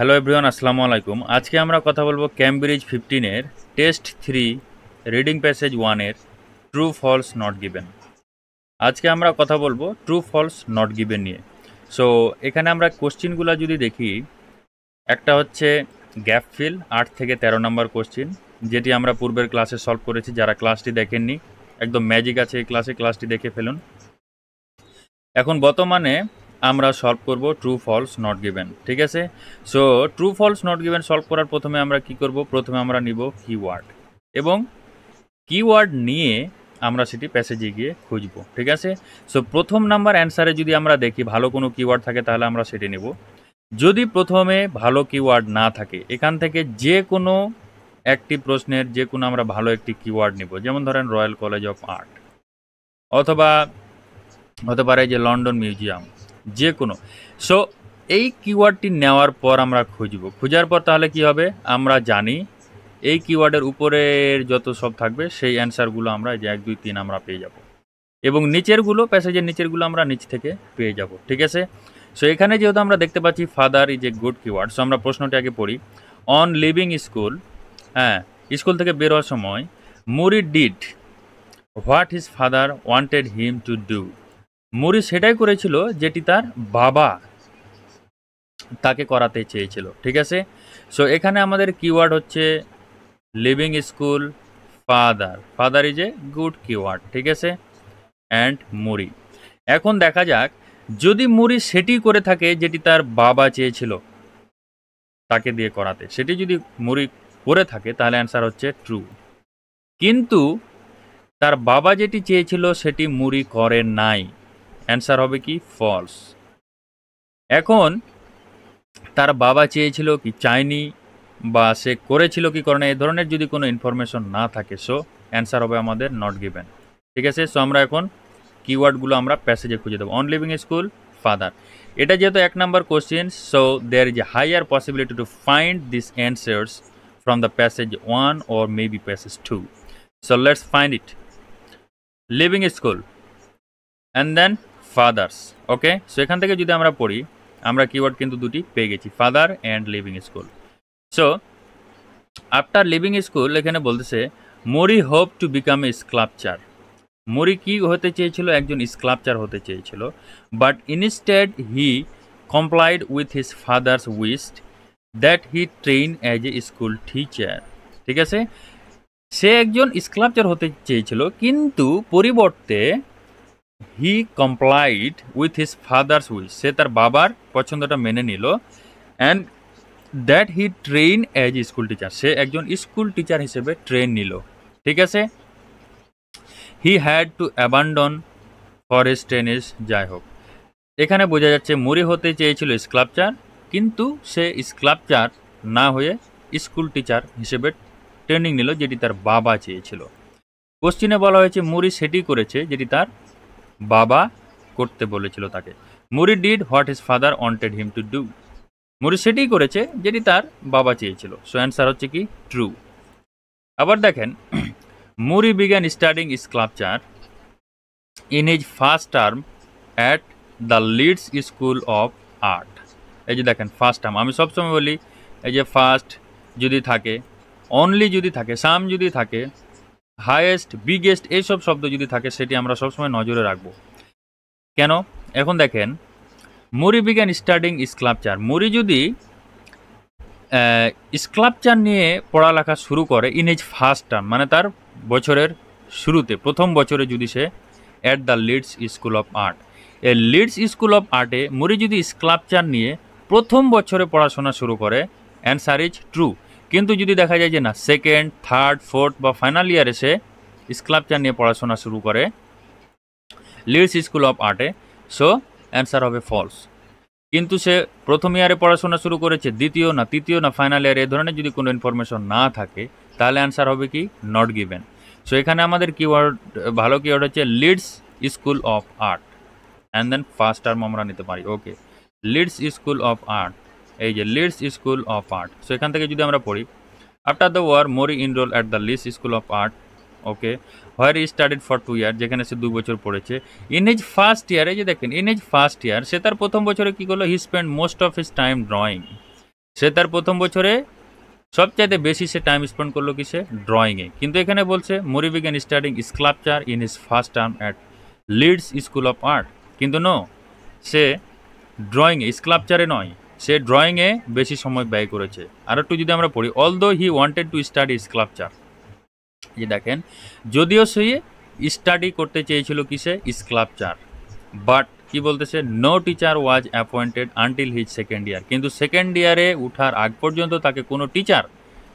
Hello everyone, আসসালামু আলাইকুম। আজকে আমরা কথা বলবো ক্যামব্রিজ 15-এর টেস্ট 3 রিডিং প্যাসেজ 1-এর ট্রু ফলস নট গিভেন। আজকে আমরা কথা বলবো ট্রু ফলস নট গিভেন নিয়ে। সো এখানে আমরা কোশ্চিনগুলো যদি দেখি, একটা হচ্ছে গ্যাপ ফিল 8 থেকে 13 নম্বর কোশ্চিন, যেটি আমরা পূর্বের ক্লাসে সলভ করেছি। যারা ক্লাসটি দেখেননি, একদম ম্যাজিক আছে এই ক্লাসটি দেখে ফেলুন। এখন বর্তমানে আমরা সলভ করব ট্রু ফলস নট গিভেন, ঠিক আছে। So true false not given solve করার প্রথমে আমরা কি করব, প্রথমে আমরা নিব কিওয়ার্ড এবং কিওয়ার্ড নিয়ে আমরা সেটি প্যাসেজে গিয়ে খুঁজব, ঠিক আছে। সো প্রথম নাম্বার অ্যান্সারে যদি আমরা দেখি ভালো কোনো কিওয়ার্ড থাকে তাহলে আমরা সেটি নেব। যদি প্রথমে ভালো কিওয়ার্ড না থাকে, এখান থেকে যে কোনো একটি প্রশ্নের যে কোনো আমরা ভালো একটি কিওয়ার্ড নেব। যেমন ধরেন রয়্যাল কলেজ অফ আর্ট, অথবা হতে পারে যে লন্ডন মিউজিয়াম, যে কোনো। সো এই কিওয়ার্ডটি নেওয়ার পর আমরা খোঁজার পর তাহলে কি হবে, আমরা জানি এই কিওয়ার্ডের উপরের যত সব থাকবে সেই অ্যান্সারগুলো আমরা যে 1, 2, 3 আমরা পেয়ে যাব, এবং নিচেরগুলো প্যাসেজের নিচেরগুলো আমরা নিচ থেকে পেয়ে যাব, ঠিক আছে। সো এখানে যেহেতু আমরা দেখতে পাচ্ছি father is a good keyword, so আমরা প্রশ্নটি আগে পড়ি। অন লিভিং স্কুল, হ্যাঁ, স্কুল থেকে বেরোয়ার সময় Moore did what his father wanted him to do. Moore সেটাই করেছিল যেটি তার বাবা তাকে করাতে চেয়েছিল, ঠিক আছে। সো এখানে আমাদের কিওয়ার্ড হচ্ছে living school, father is a good keyword, ঠিক আছে, অ্যান্ড মুরি। এখন দেখা যাক, যদি মুরি সেটি করে থাকে যেটি তার বাবা চেয়েছিল তাকে দিয়ে করাতে, সেটি যদি মুরি করে থাকে তাহলে অ্যান্সার হচ্ছে ট্রু। কিন্তু তার বাবা যেটি চেয়েছিল সেটি মুরি করে নাই, অ্যান্সার হবে কি ফলস। এখন তার বাবা চেয়েছিল কি চায়নি, বা সে করেছিল কি করে না, এই ধরনের যদি কোনো ইনফরমেশন না থাকে, সো অ্যান্সার হবে আমাদের নট গিভেন, ঠিক আছে। সো আমরা এখন কিওয়ার্ডগুলো আমরা প্যাসেজে খুঁজে দেবো। অন লিভিং স্কুল, ফাদার, এটা যেহেতু 1 number question, so there is a higher possibility to find this answers from the passage 1 or maybe passage 2. So let's find it. Living school and then fathers, okay. সো এখান থেকে যদি আমরা পড়ি, আমরা keyword কিন্তু দুটি পেয়ে গেছি, father and leaving school. So after leaving school এখানে বলতেছে Moore hope to become a sculpture. Moore কি হতে চেয়েছিল, একজন স্কাল্পচার হতে চেয়েছিল, but instead he complied with his father's wish that he train as a school teacher, ঠিক আছে। সে একজন স্কাল্পচার হতে চেয়েছিল, কিন্তু পরিবর্তে he complied with his father's wish, সে তার বাবার পছন্দটা মেনে নিল, and that he train as a school teacher, সে একজন স্কুল টিচার হিসেবে ট্রেন নিল, ঠিক আছে। He had to abandon forest tennis, যাই হোক এখানে বোঝা যাচ্ছে মুরি হতে চেয়েছিল স্কাল্পচার, কিন্তু সে স্কাল্পচার না হয়ে স্কুল টিচার হিসেবে ট্রেনিং নিল, যেটি তার বাবা চেয়েছিল। কোশ্চিনে বলা হয়েছে মুরি সেটি করেছে যেটি তার বাবা করতে বলেছিল তাকে। Moore did what his father wanted him to do, Moore সেটি করেছে যেটি তার বাবা চেয়েছিল। সো অ্যান্সার হচ্ছে কি ট্রু। আবার দেখেন, Moore began studying sculpture in his first term at the Leeds school of art. এই যে দেখেন ফার্স্ট টার্ম, আমি সবসময় বলি এই যে ফার্স্ট যদি থাকে, অনলি যদি থাকে, সাম যদি থাকে, হাইয়েস্ট, বিগেস্ট, এইসব শব্দ যদি থাকে, সেটি আমরা সবসময় নজরে রাখবো। কেন? এখন দেখেন, মুরি বিগ্যান স্টাডিং স্কাল্পচার, মুরি যদি স্কাল্পচার নিয়ে পড়ালেখা শুরু করে ইন হিজ ফার্স্ট টার্ম, মানে তার বছরের শুরুতে, প্রথম বছরে যদি সে at the Leeds school of art, এই লিডস স্কুল অফ আর্টে মুরি যদি স্কাল্পচার নিয়ে প্রথম বছরে পড়াশোনা শুরু করে, অ্যান্সার ইজ ট্রু। কিন্তু যদি দেখা যায় যে না, সেকেন্ড, থার্ড, ফোর্থ বা ফাইনাল ইয়ারে সে স্কাল্পচার নিয়ে পড়াশোনা শুরু করে লিডস স্কুল অফ আর্টে, সো অ্যান্সার হবে ফলস। কিন্তু সে প্রথম ইয়ারে পড়াশোনা শুরু করেছে, দ্বিতীয় না, তৃতীয় না, ফাইনাল ইয়ারে, এ ধরনের যদি কোনো ইনফরমেশন না থাকে তাহলে অ্যান্সার হবে কি নট গিভেন। সো এখানে আমাদের কিওয়ার্ড, ভালো কিওয়ার্ড হচ্ছে Leeds school of art, and then first term আমরা নিতে পারি, okay. Leeds school of art, এই যে Leeds school of art. So এখান থেকে যদি আমরা পড়ি, after the war Moore enrol at the Leeds school of art, okay, where he studied for 2 year, যেখানে সে 2 বছর পড়েছে। ইন হিজ ফার্স্ট ইয়ার, এই যে দেখেন ইন হিজ ফার্স্ট ইয়ার, সে তার প্রথম বছরে কী করলো, he spend most of his time drawing, সে তার প্রথম বছরে সবচাইতে বেশি সে টাইম স্পেন্ড করলো কিসে, ড্রয়িংয়ে। কিন্তু এখানে বলছে মরি বিজ্ঞান studying sculpture in his first term at Leeds school of art. কিন্তু নো, সে ড্রয়িংয়ে, স্কাল্পচারে নয়, সে ড্রয়িংয়ে বেশি সময় ব্যয় করেছে। আর একটু যদি আমরা পড়ি, although he wanted to study sculpture, যে দেখেন যদিও সে স্টাডি করতে চেয়েছিল কিসে, স্কাল্পচার, বাট কি বলতেছে, no teacher was appointed until his second year. কিন্তু সেকেন্ড ইয়ারে উঠার আগ পর্যন্ত তাকে কোনো টিচার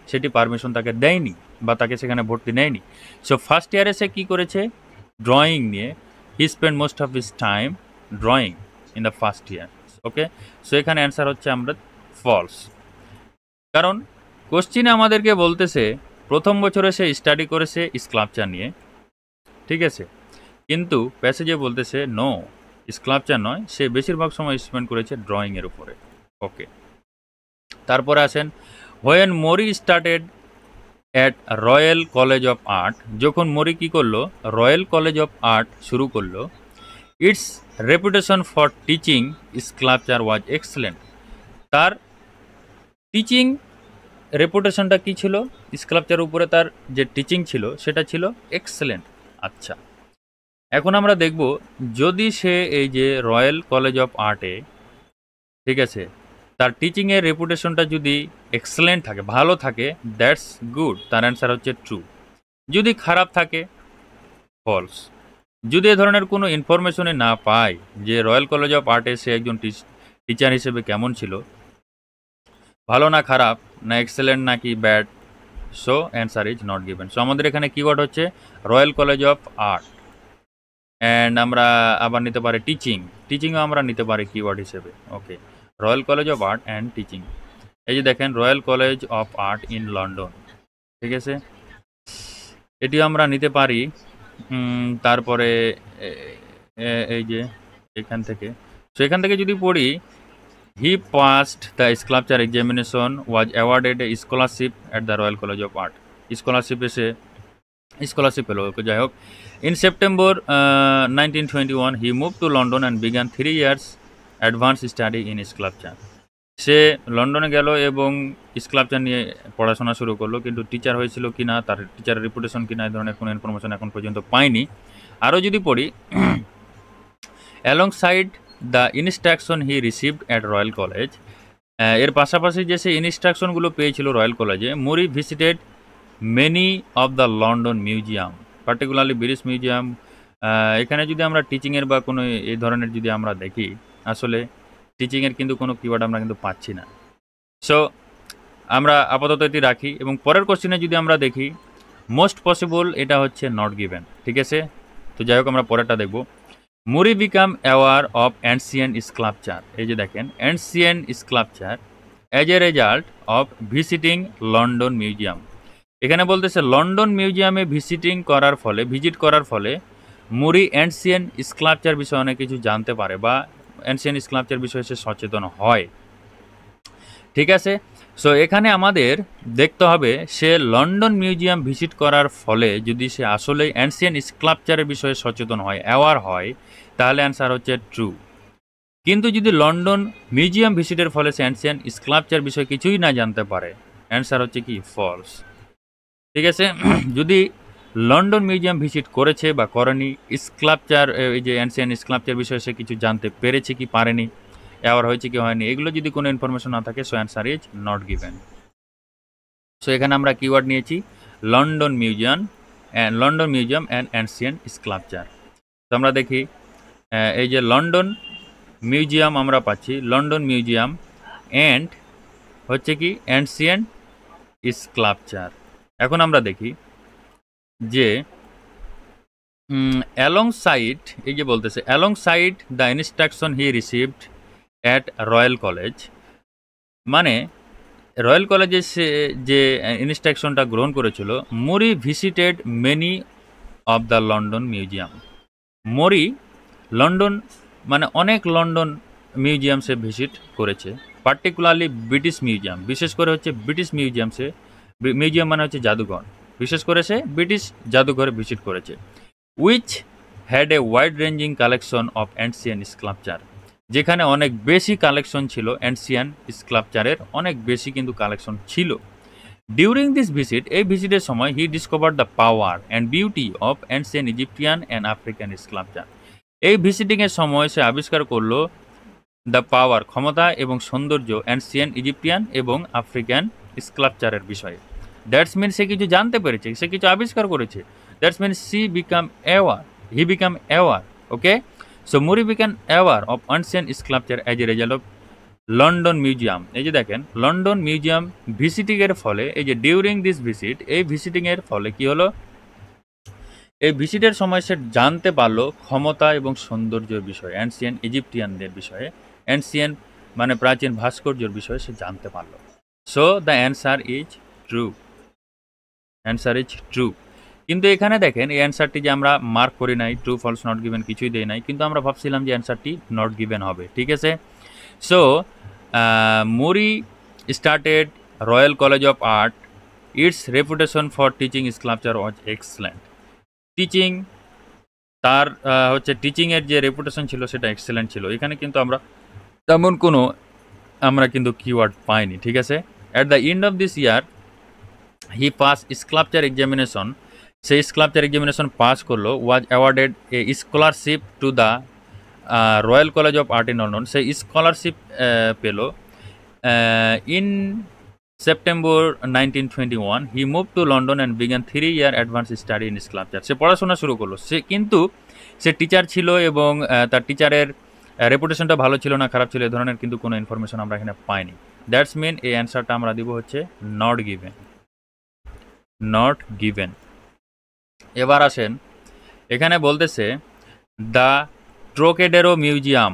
সেটি পারমিশন তাকে দেয়নি বা তাকে সেখানে ভর্তি নেয়নি। সো ফার্স্ট ইয়ারে সে কী করেছে, ড্রয়িং নিয়ে, হি spend most of his time drawing in the first year. Okay, so এখানে অ্যান্সার হচ্ছে আমরা ফলস। কারণ কোশ্চিনে আমাদেরকে বলতেছে প্রথম বছরে সে স্টাডি করেছে স্কাল্পচার নিয়ে, ঠিক আছে, কিন্তু প্যাসেজে বলতেছে নো, স্কাল্পচার নয়, সে বেশিরভাগ সময় স্পেন্ড করেছে ড্রয়িংয়ের উপরে। ওকে, তারপরে আসেন, হোয়েন মরি started at royal College of art, যখন মরি কী করলো, রয়্যাল কলেজ অফ আর্ট শুরু করলো, it's reputation for teaching sculpture was excellent. তার টিচিং রেপুটেশনটা কী ছিল, স্কাল্পচার উপরে তার যে টিচিং ছিল সেটা ছিল এক্সেলেন্ট। আচ্ছা, এখন আমরা দেখব যদি সে এই যে রয়্যাল কলেজ অফ আর্টে, ঠিক আছে, তার টিচিংয়ের রেপুটেশনটা যদি এক্সেলেন্ট থাকে, ভালো থাকে, দ্যাটস গুড, তার অ্যান্সার হচ্ছে ট্রু। যদি খারাপ থাকে, ফলস। যদি এ ধরনের কোনো ইনফরমেশনে না পায় যে রয়্যাল কলেজ অফ আর্টে সে একজন টিচার হিসেবে কেমন ছিল, ভালো না খারাপ, না এক্সেলেন্ট নাকি bad, so answer is not given. So আমাদের এখানে কিওয়ার্ড হচ্ছে royal College of art. And আমরা আবার নিতে পারি টিচিংও আমরা নিতে পারি কিওয়ার্ড হিসেবে। Okay, Royal College of art and teaching. এই যে দেখেন Royal College of Art in London, ঠিক আছে, এটিও আমরা নিতে পারি। তারপরে এই যে এখান থেকে, সো এখান থেকে যদি পড়ি, he passed the sculpture examination, was awarded a scholarship at the Royal College of Art. Scholarship পেল, ওকে, যাই হোক। In September 1921 he move to London and began 3 years advance study in sculpture. সে লন্ডনে গেল এবং স্কাল্পচার নিয়ে পড়াশোনা শুরু করলো, কিন্তু টিচার হয়েছিল কি না, তার টিচারের রেপুটেশন কিনা, এই ধরনের কোনো ইনফরমেশন এখন পর্যন্ত পাইনি। আরও যদি পড়ি, along side the instruction he received at royal college, এর পাশাপাশি যে সে ইনস্ট্রাকশনগুলো পেয়েছিল রয়্যাল কলেজে, মরি visited many of the London museum, particularly British museum. এখানে যদি আমরা টিচিংয়ের বা কোনো এই ধরনের যদি আমরা দেখি, আসলে টিচিংয়ের কিন্তু কোনো কিওয়ার্ড আমরা কিন্তু পাচ্ছি না। সো আমরা আপাতত এটি রাখি এবং পরের কোশ্চেনে যদি আমরা দেখি, মোস্ট পসিবল এটা হচ্ছে নট গিভেন, ঠিক আছে। তো যাই হোক, আমরা পরেরটা দেখব। Moore became aware of ancient sculpture, এই যে দেখেন ancient sculpture as a result of visiting London museum. এখানে বলতেছে লন্ডন মিউজিয়ামে ভিজিট করার ফলে মুরি অ্যান্সিয়েন্ট স্কাল্পচার বিষয়ে অনেক কিছু জানতে পারে বা অ্যান্সিয়েন্ট স্কাল্পচার বিষয়ে সে সচেতন হয়, ঠিক আছে। সো এখানে আমাদের দেখতে হবে সে লন্ডন মিউজিয়াম ভিজিট করার ফলে যদি সে আসলে অ্যান্সিয়েন্ট স্কাল্পচারের বিষয়ে সচেতন হয়, অ্যাওয়ার হয়, তাহলে অ্যান্সার হচ্ছে ট্রু। কিন্তু যদি লন্ডন মিউজিয়াম ভিজিটের ফলে সে অ্যান্সিয়েন্ট স্কাল্পচার বিষয়ে কিছুই না জানতে পারে, অ্যান্সার হচ্ছে কি ফলস, ঠিক আছে। যদি লন্ডন মিউজিয়াম ভিজিট করেছে বা করেনি, স্কাল্পচার, এই যে অ্যান্সিয়েন্ট স্কাল্পচার বিষয়ে সে কিছু জানতে পেরেছে কি পারেনি, অ্যাওয়ার হয়েছে কি হয়নি, এগুলো যদি কোনো ইনফরমেশন না থাকে, so answer is not given. So এখানে আমরা কিওয়ার্ড নিয়েছি London museum and ancient sculpture. তো আমরা দেখি, এই যে লন্ডন মিউজিয়াম আমরা পাচ্ছি, লন্ডন মিউজিয়াম অ্যান্ড হচ্ছে কি অ্যান্সিয়েন্ট স্কাল্পচার। এখন আমরা দেখি যে অ্যালংসাইড, এই যে বলতেছে alongside the instruction he received at royal college, মানে রয়্যাল কলেজে সে যে ইনস্ট্রাকশনটা গ্রহণ করেছিল, মরি visited many of the London museum. মরি লন্ডন মানে অনেক লন্ডন মিউজিয়াম সে ভিজিট করেছে, পার্টিকুলারলি ব্রিটিশ মিউজিয়াম, বিশেষ করে হচ্ছে ব্রিটিশ মিউজিয়াম মানে হচ্ছে জাদুঘর, বিশেষ করে সে ব্রিটিশ জাদুঘরে ভিজিট করেছে, which had a wide ranging collection of ancient sculpture, যেখানে অনেক বেশি কালেকশন ছিল অ্যানসিয়ান স্কাল্পচারের, অনেক বেশি কিন্তু কালেকশন ছিল। ডিউরিং দিস ভিজিট, এই ভিজিটের সময় he discover the power and beauty of ancient Egyptian and African sculpture. এই ভিজিটিংয়ের সময় সে আবিষ্কার করলো দ্য পাওয়ার, ক্ষমতা এবং সৌন্দর্য অ্যানসিয়ান ইজিপ্টিয়ান এবং আফ্রিকান স্কাল্পচারের বিষয়ে। দ্যাটস মিন সে কিছু জানতে পেরেছে, সে কিছু আবিষ্কার করেছে। That's mean he became aware. Okay, so Moore became aware of ancient sculpture as a result of London museum. এই যে দেখেন, লন্ডন মিউজিয়াম ভিজিটিংয়ের ফলে, এই যে ডিউরিং দিস ভিজিট, এই ভিজিটিংয়ের ফলে কি হলো, এই ভিজিটের সময় সে জানতে পারলো ক্ষমতা এবং সৌন্দর্যের বিষয়ে, অ্যানসিয়ান ইজিপ্টিয়ানদের বিষয়ে, অ্যানসিয়ান মানে প্রাচীন ভাস্কর্যের বিষয়ে সে জানতে পারলো। So the answer is true, answer is true. কিন্তু এখানে দেখেন, এই অ্যান্সারটি যে আমরা মার্ক করি নাই, ট্রু ফলস নট গিভেন কিছুই দেয় নাই, কিন্তু আমরা ভাবছিলাম যে অ্যান্সারটি নট গিভেন হবে। ঠিক আছে, so Moore started Royal College of Art, its reputation for teaching sculpture was excellent. Teaching, তার হচ্ছে টিচিংয়ের যে রেপুটেশন ছিল সেটা এক্সেলেন্ট ছিল। এখানে কিন্তু আমরা তেমন কোনো কিন্তু কিওয়ার্ড পাইনি। ঠিক আছে, at the end of this year he pass sculpture examination, সেই স্কাল্পচার এক্সামিনেশন পাস করলো, was awarded a scholarship to the Royal College of Art in London. সেই স্কলারশিপ পেল। In September 1921 he move to London and began 3 year advance study in sculpture. সে পড়াশোনা শুরু করলো। সে teacher ছিল এবং তার টিচারের রেপুটেশনটা ভালো ছিল না খারাপ ছিল এ ধরনের কিন্তু কোনো ইনফরমেশন আমরা এখানে পাইনি। দ্যাটস মিন এই অ্যান্সারটা আমরা দিব হচ্ছে নট গিভেন, নট গিভেন। এবার আসেন, এখানে বলতেছে the Trocadero museum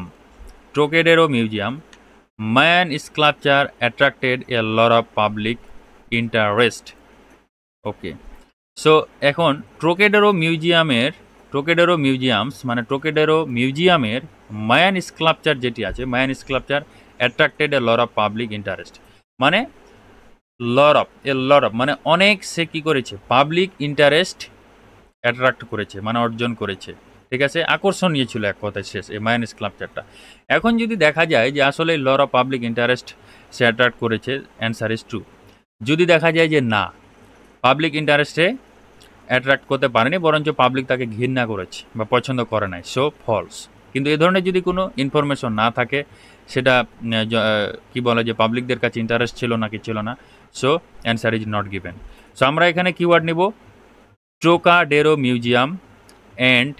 Mayan sculpture attracted a lot of public interest. Okay, so এখন ট্রোকেডেরো মিউজিয়ামের মায়ান স্কাল্পচার যেটি আছে, Mayan sculpture attracted a lot of public interest, মানে লট অফ মানে অনেক, সে কি করেছে, পাবলিক ইন্টারেস্ট অ্যাট্রাক্ট করেছে, মানে অর্জন করেছে। ঠিক আছে, আকর্ষণীয় ছিল এক কথায় শেষ এই মায়ান স্কাল্পচারটা। এখন যদি দেখা যায় যে আসলে লর অফ পাবলিক ইন্টারেস্ট সে অ্যাট্রাক্ট করেছে, অ্যান্সার ইজ ট্রু। যদি দেখা যায় যে না, পাবলিক ইন্টারেস্টে অ্যাট্রাক্ট করতে পারেনি, বরঞ্চ পাবলিক তাকে ঘৃণা করেছে বা পছন্দ করে নাই, সো ফলস। কিন্তু এ ধরনের যদি কোনো ইনফরমেশন না থাকে, সেটা কি বলে যে পাবলিকদের কাছে ইন্টারেস্ট ছিল নাকি ছিল না, so answer is not given. So আমরা এখানে কিওয়ার্ড নিব ট্রোকাডেরো মিউজিয়াম অ্যান্ড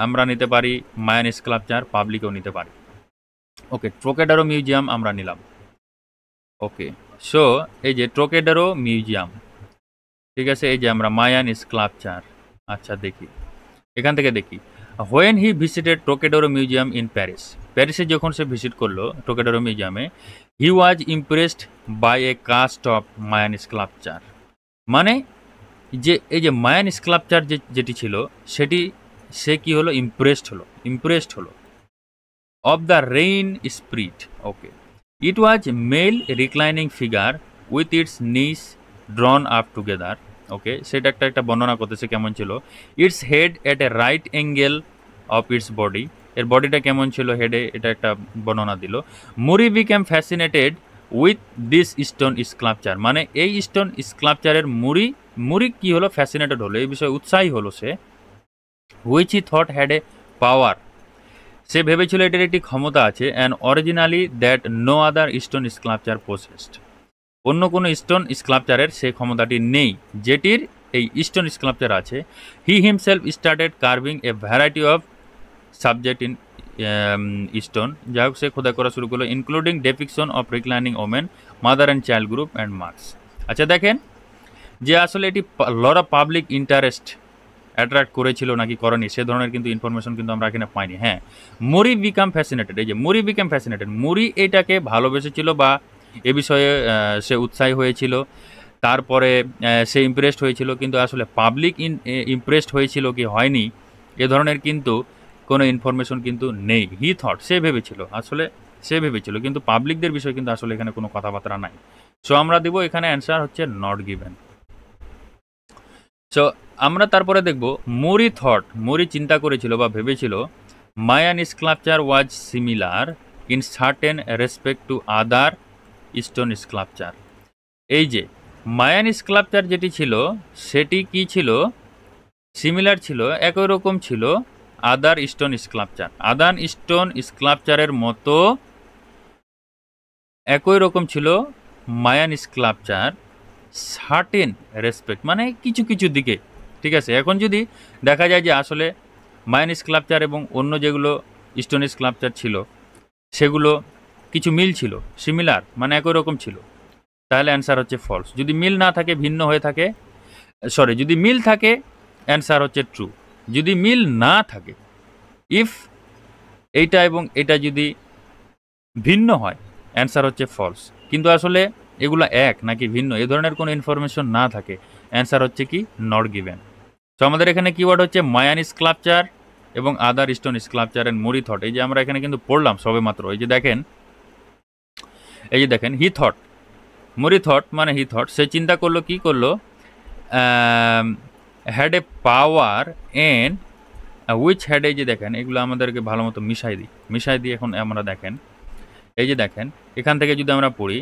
আমরা নিতে পারি মায়ান স্কাল্পচার, পাবলিকও নিতে পারি। ওকে, ট্রোকেডেরো মিউজিয়াম আমরা নিলাম। ওকে, সো এই যে ট্রোকেডেরো মিউজিয়াম, ঠিক আছে, এই যে আমরা মায়ান স্কাল্পচার। আচ্ছা দেখি, এখান থেকে দেখি, when he visited Trocadero museum in Paris, প্যারিসে যখন সে ভিজিট করলো ট্রোকেডেরো মিউজিয়ামে, he was impressed by a cast of Mayan sculpture. মানে যে এই যে মায়ান স্কাল্পচার যেটি ছিল সেটি সে কি হলো, ইমপ্রেসড হলো of the rain spirit. Okay, it was male reclining figure with its knees drawn up together. ওকে, সেটা একটা বর্ণনা করতেছে কেমন ছিল। Its head at a right angle of its body, এর বডিটা কেমন ছিল হেডে, এটা একটা বর্ণনা দিল। Moore became fascinated with this stone sculpture, মানে এই স্টোন স্কাল্পচারের মুরি কি হলো, ফ্যাসিনেটেড হলো, এই বিষয়ে উৎসাহী হলো সে। Which he thought had a power, সে ভেবেছিল এটার একটি ক্ষমতা আছে। And originally that no other stone sculpture possessed, অন্য কোনো স্টোন স্কাল্পচারের সে ক্ষমতাটি নেই যেটির এই স্টোন স্কাল্পচার আছে। He himself started carving a variety of subject in stone, যাই হোক সে খোদাই করা শুরু করলো, including depiction of reclining women, mother and child group and marks. আচ্ছা দেখেন যে আসলে এটি লট অফ পাবলিক ইন্টারেস্ট অ্যাট্রাক্ট করেছিল নাকি করেনি, সে ধরনের কিন্তু ইনফরমেশন কিন্তু আমরা এখানে পাইনি। হ্যাঁ, মুরি বিকাম ফ্যাসিনেটেড, এই যে মুরি বিকাম ফ্যাসিনেটেড, মুরি এটাকে ভালোবেসেছিল বা এ বিষয়ে সে উৎসাহী হয়েছিল, তারপরে সে ইমপ্রেসড হয়েছিল, কিন্তু আসলে পাবলিক ইমপ্রেসড হয়েছিল কি হয়নি এ ধরনের কিন্তু কোনো ইনফরমেশন কিন্তু নেই। হি থট, সে ভেবেছিল, কিন্তু পাবলিকদের বিষয়ে কিন্তু আসলে এখানে কোনো কথাবার্তা নাই। সো আমরা দিব এখানে অ্যান্সার হচ্ছে নট গিভেন। সো আমরা তারপরে দেখব মুরি চিন্তা করেছিল বা ভেবেছিল Mayan sculpture was similar in certain respect to other stone sculpture. এই যে মায়ান স্কাল্পচার যেটি ছিল সেটি কি ছিল, সিমিলার ছিল, একই রকম ছিল আদার স্টোন স্কাল্পচার। আদার স্টোন স্কাল্পচারের মতো একই রকম ছিল মায়ান স্কাল্পচার সার্টেন রেসপেক্ট, মানে কিছু কিছু দিকে। ঠিক আছে, এখন যদি দেখা যায় যে আসলে মায়ান স্কাল্পচার এবং অন্য যেগুলো স্টোন স্কাল্পচার ছিল সেগুলো কিছু মিল ছিল, সিমিলার মানে একই রকম ছিল, তাহলে অ্যান্সার হচ্ছে ফলস। যদি মিল না থাকে, ভিন্ন হয়ে থাকে, যদি মিল থাকে অ্যান্সার হচ্ছে ট্রু। যদি মিল না থাকে, ইফ এইটা এবং এটা যদি ভিন্ন হয়, অ্যান্সার হচ্ছে ফলস। কিন্তু আসলে এগুলো এক নাকি ভিন্ন এই ধরনের কোনো ইনফরমেশন না থাকে, অ্যান্সার হচ্ছে কি নট গিভেন। তো আমাদের এখানে কিওয়ার্ড হচ্ছে মায়ান স্কাল্পচার এবং আদার স্টোন স্কাল্পচার এন্ড মরি থট। এই যে আমরা এখানে কিন্তু পড়লাম সবে মাত্র, এই যে দেখেন হি থট, মরি থট মানে হি থট, সে চিন্তা করলো, কি করলো, had a power and which had, এই যে দেখেন এগুলো আমাদেরকে ভালো মতো মিশাই দিই। এখন আমরা দেখেন, এই যে দেখেন এখান থেকে যদি আমরা পড়ি,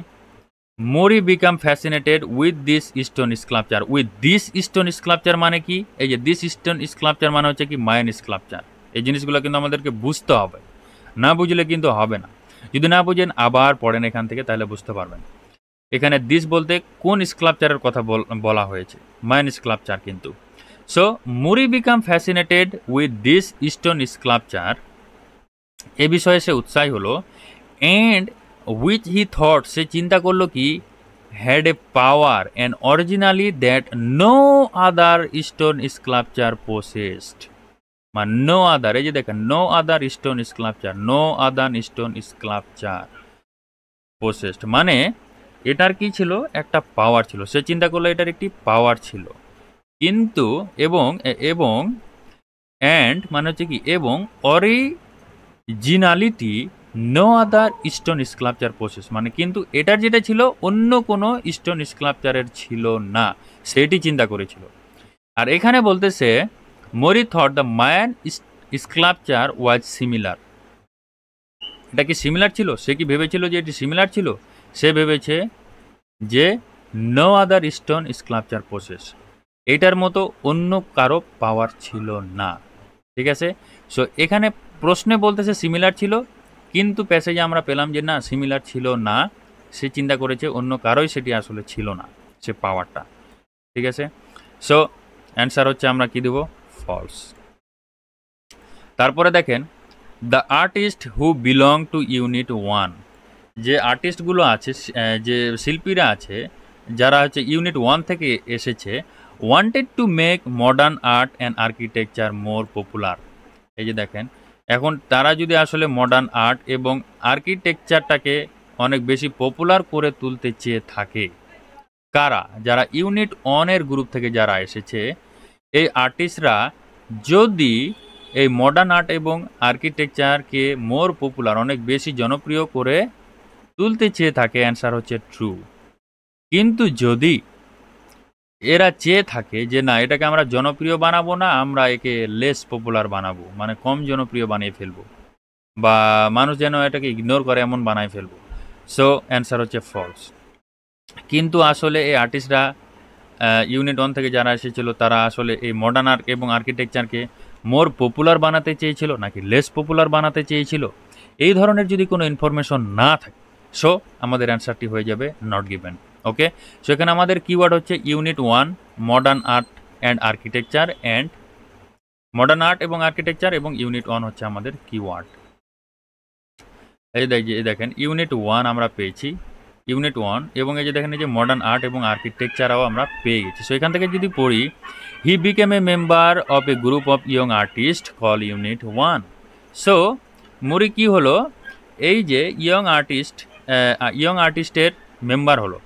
মরি become fascinated with this stone sculpture. With this stone sculpture মানে কি, এই যে দিস স্টোন স্কাল্পচার মানে হচ্ছে কি মায়ান স্কাল্পচার। এই জিনিসগুলো কিন্তু আমাদেরকে বুঝতে হবে, না বুঝলে কিন্তু হবে না। যদি না বুঝেন আবার পড়েন এখান থেকে, তাহলে বুঝতে পারবেন। এখানে দিস বলতে কোন স্কাল্পচারের কথা বলা হয়েছে, মায়ান স্কাল্পচার কিন্তু। So Moore became fascinated with this stone sculpture, এ বিষয়ে সে উৎসাহী হলো। অ্যান্ড উইচ হি থট, সে চিন্তা করলো কি, had a power and originally that no other stone sculpture possessed. মানে নো আদার, এই যে দেখেন no other stone sculpture, no other stone sculpture possessed, মানে এটার কি ছিল, একটা পাওয়ার ছিল। সে চিন্তা করলো এটার একটি পাওয়ার ছিল, কিন্তু এবং অ্যান্ড মানে হচ্ছে কি, এবং originality no other stone sculpture process, মানে কিন্তু এটার যেটা ছিল অন্য কোনো স্টোন স্কাল্পচারের ছিল না, সেটি চিন্তা করেছিল। আর এখানে বলতেছে মরি thought the Mayan sculpture was similar. এটা কি সিমিলার ছিল, সে কি ভেবেছিল যে এটি সিমিলার ছিল? সে ভেবেছে যে no other stone sculpture process, এটার মতো অন্য কারো পাওয়ার ছিল না। ঠিক আছে, সো এখানে প্রশ্নে বলতেছে সিমিলার ছিল, কিন্তু প্যাসেজে আমরা পেলাম যে না, সিমিলার ছিল না, সে চিন্তা করেছে অন্য কারোই সেটি আসলে ছিল না, সে পাওয়ারটা। ঠিক আছে, সো অ্যান্সার হচ্ছে আমরা কি দেব, ফলস। তারপরে দেখেন the artist who belong to unit 1, যে আর্টিস্টগুলো আছে, যে শিল্পীরা আছে যারা হচ্ছে ইউনিট 1 থেকে এসেছে, wanted to make modern art and architecture more popular. এই যে দেখেন, এখন তারা যদি আসলে মডার্ন আর্ট এবং আর্কিটেকচারটাকে অনেক বেশি পপুলার করে তুলতে চেয়ে থাকে, কারা, যারা ইউনিট 1 এর গ্রুপ থেকে যারা এসেছে, এই আর্টিস্টরা যদি এই মডার্ন আর্ট এবং আর্কিটেকচারকে মোর পপুলার, অনেক বেশি জনপ্রিয় করে তুলতে চেয়ে থাকে, অ্যান্সার হচ্ছে ট্রু। কিন্তু যদি এরা চেয়ে থাকে যে না, এটাকে আমরা জনপ্রিয় বানাবো না, আমরা একে লেস পপুলার বানাবো, মানে কম জনপ্রিয় বানিয়ে ফেলবো, বা মানুষ যেন এটাকে ইগনোর করে এমন বানায় ফেলবো, সো অ্যান্সার হচ্ছে ফলস। কিন্তু আসলে এই আর্টিস্টরা ইউনিট 1 থেকে যারা এসেছিল, তারা আসলে এই মডার্ন আর্ট এবং আর্কিটেকচারকে মোর পপুলার বানাতে চেয়েছিল নাকি লেস পপুলার বানাতে চেয়েছিল, এই ধরনের যদি কোনো ইনফরমেশন না থাকে, সো আমাদের অ্যান্সারটি হয়ে যাবে নট গিভেন। ওকে, সো এখানে আমাদের কিওয়ার্ড হচ্ছে unit 1 modern art and architecture, and modern art এবং আর্কিটেকচার, এবং ইউনিট 1 হচ্ছে আমাদের কিওয়ার্ড। এই দেখেন ইউনিট 1 আমরা পেয়েছি, ইউনিট 1, এবং এই যে দেখেন এই যে মডার্ন আর্ট এবং আর্কিটেকচারও আমরা পেয়ে গেছি। সো এখান থেকে যদি পড়ি, he became a member of a group of young artist call Unit 1। So Moore কি হলো, এই যে ইয়ং আর্টিস্টের মেম্বার হলো,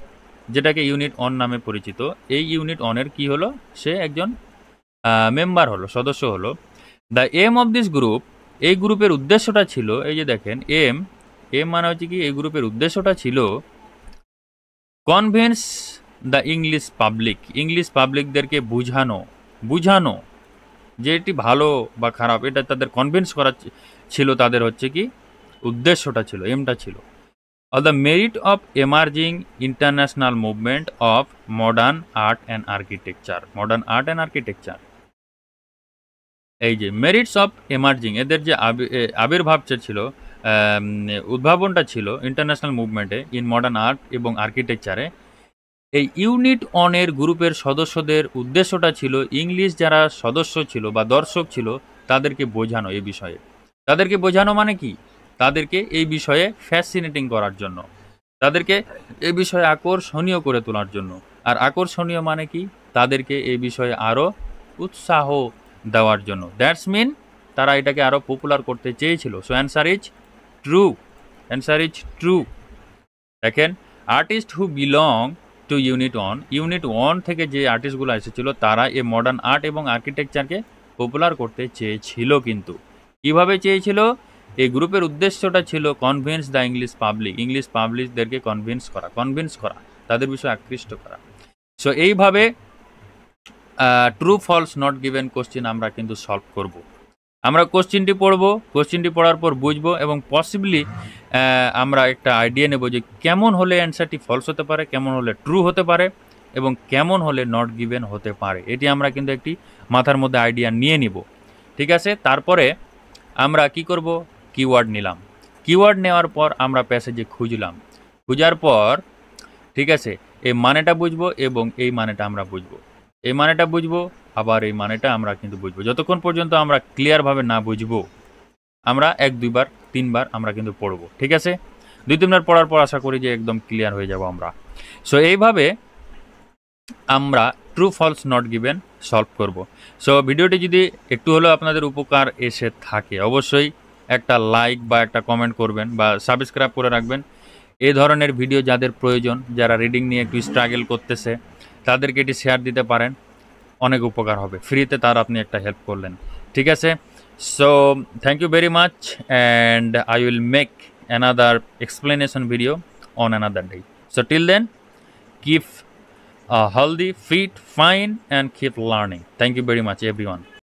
যেটাকে ইউনিট 1 নামে পরিচিত। এই ইউনিট 1 এর কি হলো, সে একজন মেম্বার হলো, সদস্য হলো। The aim of this group, এই গ্রুপের উদ্দেশ্যটা ছিল, এই যে দেখেন এম মানে হচ্ছে কি, এই গ্রুপের উদ্দেশ্যটা ছিল কনভিন্স দ্য ইংলিশ পাবলিকদেরকে বুঝানো যে এটি ভালো বা খারাপ এটা তাদের কনভিন্স করা ছিল, তাদের হচ্ছে কি উদ্দেশ্যটা ছিল, এমটা ছিল। All the merit of emerging international movement of modern art and architecture, modern art and architecture. এই যে মেরিটস অফ এমার্জিং, এদের যে আবির্ভাব ছিল, উদ্ভাবনটা ছিল ইন্টারন্যাশনাল মুভমেন্টে ইন মডার্ন আর্ট এবং আর্কিটেকচারে, এই ইউনিট অনের গ্রুপের সদস্যদের উদ্দেশ্যটা ছিল ইংলিশ যারা সদস্য ছিল বা দর্শক ছিল তাদেরকে বোঝানো এই বিষয়ে। তাদেরকে বোঝানো মানে কি? তাদেরকে এই বিষয়ে ফ্যাসিনেটিং করার জন্য, তাদেরকে এই বিষয়ে আকর্ষণীয় করে তোলার জন্য। আর আকর্ষণীয় মানে কি? তাদেরকে এই বিষয়ে আরও উৎসাহ দেওয়ার জন্য। দ্যাটস মিন তারা এটাকে আরও পপুলার করতে চেয়েছিল। So answer is true, answer is true. দেখেন, artist who belong to Unit One থেকে যে আর্টিস্টগুলো এসেছিল তারা এই মডার্ন আর্ট এবং আর্কিটেকচারকে পপুলার করতে চেয়েছিল। কিন্তু কিভাবে চেয়েছিল? এই গ্রুপের উদ্দেশ্যটা ছিল কনভিন্স দ্য ইংলিশ পাবলিকদেরকে কনভিন্স করা, তাদের বিষয়ে আকৃষ্ট করা। সো এইভাবে true false not given question আমরা কিন্তু সলভ করব। আমরা কোশ্চিনটি পড়ব, কোশ্চিনটি পড়ার পর বুঝবো এবং পসিবলি আমরা একটা আইডিয়া নেব যে কেমন হলে অ্যান্সারটি ফলস হতে পারে, কেমন হলে ট্রু হতে পারে এবং কেমন হলে নট গিভেন হতে পারে। এটি আমরা কিন্তু একটি মাথার মধ্যে আইডিয়া নিয়ে নিব, ঠিক আছে? তারপরে আমরা কি করব? কিওয়ার্ড নিলাম। কিওয়ার্ড নেওয়ার পর আমরা প্যাসেজে খুঁজলাম, খুঁজার পর ঠিক আছে এই মানেটা বুঝবো এবং এই মানেটা আমরা বুঝবো, এই মানেটা বুঝবো আবার এই মানেটা আমরা কিন্তু বুঝবো। যতক্ষণ পর্যন্ত আমরা ক্লিয়ারভাবে না বুঝবো আমরা 1-2 বার 3 বার আমরা কিন্তু পড়বো, ঠিক আছে? 2-3 বার পড়ার পর আশা করি যে একদম ক্লিয়ার হয়ে যাব আমরা। সো এইভাবে আমরা true false not given solve করব। সো ভিডিওটি যদি একটু হলেও আপনাদের উপকার এসে থাকে অবশ্যই একটা লাইক বা একটা কমেন্ট করবেন বা সাবস্ক্রাইব করে রাখবেন। এই ধরনের ভিডিও যাদের প্রয়োজন, যারা রিডিং নিয়ে একটু স্ট্রাগল করতেছে তাদেরকে এটি শেয়ার দিতে পারেন, অনেক উপকার হবে। ফ্রিতে তার আপনি একটা হেল্প করলেন, ঠিক আছে? So thank you very much and I will make another explanation video on another day. So till then keep healthy, fit, fine and keep learning. Thank you very much everyone.